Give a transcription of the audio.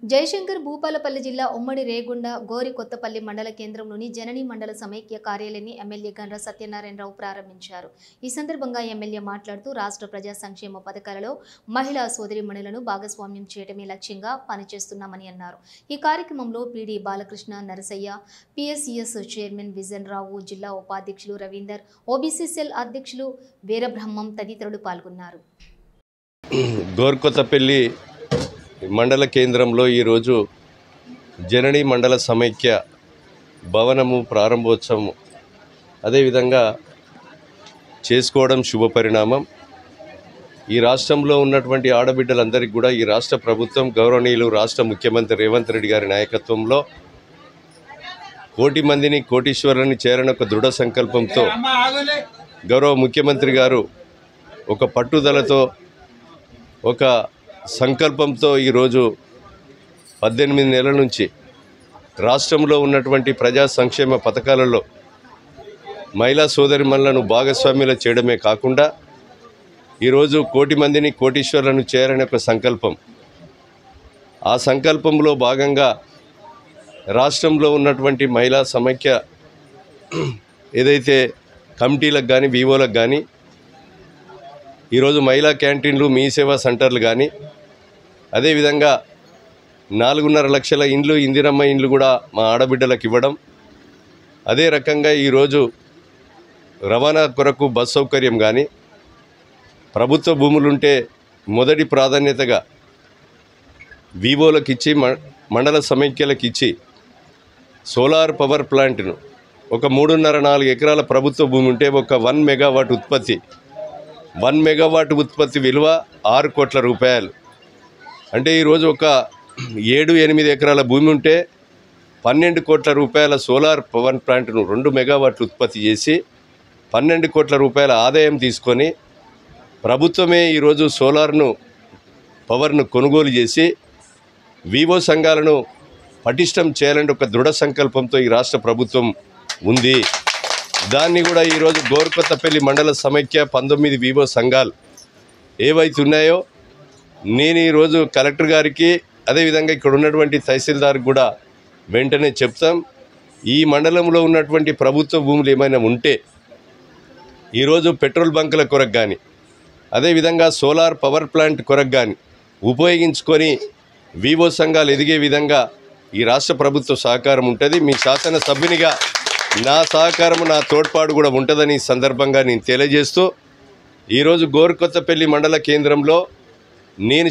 జయశంకర్ భూపాలపల్లి జిల్లా ఉమ్మడి రేగొండ గోరి కొత్తపల్లి మండల కేంద్రంలోని జననీ మండల సమైక్య కార్యాలయాన్ని ఎమ్మెల్యే గండ్ర సత్యనారాయణరావు ప్రారంభించారు. ఈ సందర్భంగా ఎమ్మెల్యే మాట్లాడుతూ రాష్ట్ర ప్రజా సంక్షేమ పథకాలలో మహిళా సోదరీమణులను భాగస్వామ్యం చేయడమే లక్ష్యంగా పనిచేస్తున్నామని అన్నారు. ఈ కార్యక్రమంలో PD Balakrishna, Narasaiah, PSCS chairman Vijan Rao, జిల్లా ఉపాధ్యక్షులు రవీందర్, ఓబీసీ సెల్ అధ్యక్షులు వీరబ్రహ్మం తదితరులు పాల్గొన్నారు. గోర్కొత్తపల్లి మండల కేంద్రంలో ఈరోజు జననీ మండల సమైక్య భవనము ప్రారంభోత్సవం అదేవిధంగా చేసుకోవడం శుభపరిణామం. ఈ రాష్ట్రంలో ఉన్నటువంటి ఆడబిడ్డలందరికీ కూడా ఈ రాష్ట్ర ప్రభుత్వం గౌరవనీయులు రాష్ట్ర ముఖ్యమంత్రి రేవంత్ రెడ్డి గారి నాయకత్వంలో కోటి మందిని కోటీశ్వరుని చేరని ఒక దృఢ సంకల్పంతో గౌరవ ముఖ్యమంత్రి గారు ఒక పట్టుదలతో ఒక సంకల్పంతో ఈరోజు 18 నెలల నుంచి రాష్ట్రంలో ఉన్నటువంటి ప్రజా సంక్షేమ పథకాలలో మహిళా సోదరిమణులను భాగస్వామ్యులు చేయడమే కాకుండా ఈరోజు కోటి మందిని కోటీశ్వరులను చేరని ఒక సంకల్పం. ఆ సంకల్పంలో భాగంగా రాష్ట్రంలో ఉన్నటువంటి మహిళా సమైక్య ఏదైతే కమిటీలకు కానీ వివోలకు కానీ ఈరోజు మహిళా క్యాంటీన్లు, మీ సేవా సెంటర్లు కానీ అదేవిధంగా 4.5 లక్షల ఇండ్లు, ఇందిరమ్మ ఇండ్లు కూడా మా ఆడబిడ్డలకు ఇవ్వడం, అదే రకంగా ఈరోజు రవాణా కొరకు బస్ సౌకర్యం కానీ ప్రభుత్వ భూములుంటే మొదటి ప్రాధాన్యతగా వివోలకు ఇచ్చి మండల సమైక్యలకు ఇచ్చి సోలార్ పవర్ ప్లాంట్ను ఒక 3.5-4 ఎకరాల ప్రభుత్వ భూమి ఉంటే ఒక 1 మెగావాట్ ఉత్పత్తి 1 మెగావాట్ ఉత్పత్తి విలువ 6 కోట్ల రూపాయలు. అంటే ఈరోజు ఒక 7-8 ఎకరాల భూమి ఉంటే 12 కోట్ల రూపాయల సోలార్ పవర్ ప్లాంట్ను 2 మెగావాట్లు ఉత్పత్తి చేసి 12 కోట్ల రూపాయల ఆదాయం తీసుకొని ప్రభుత్వమే ఈరోజు సోలార్ను పవర్ను కొనుగోలు చేసి వివో సంఘాలను పటిష్టం చేయాలని ఒక దృఢ సంకల్పంతో ఈ రాష్ట్ర ప్రభుత్వం ఉంది. దాన్ని కూడా ఈరోజు గోర్కొత్తపల్లి మండల సమైక్య 19 వివో సంఘాలు ఏవైతే ఉన్నాయో నేను ఈరోజు కలెక్టర్ గారికి అదేవిధంగా ఇక్కడ ఉన్నటువంటి తహసీల్దార్కి కూడా వెంటనే చెప్తాం. ఈ మండలంలో ఉన్నటువంటి ప్రభుత్వ భూములు ఏమైనా ఉంటే ఈరోజు పెట్రోల్ బంకుల కొరకు కానీ అదేవిధంగా సోలార్ పవర్ ప్లాంట్ కొరకు కానీ ఉపయోగించుకొని వివో సంఘాలు ఎదిగే విధంగా ఈ రాష్ట్ర ప్రభుత్వ సహకారం ఉంటుంది. మీ శాసనసభ్యునిగా నా సహకారం, నా తోడ్పాటు కూడా ఉంటుందని ఈ సందర్భంగా నేను తెలియజేస్తూ ఈరోజు గోర్కొత్తపల్లి మండల కేంద్రంలో నేను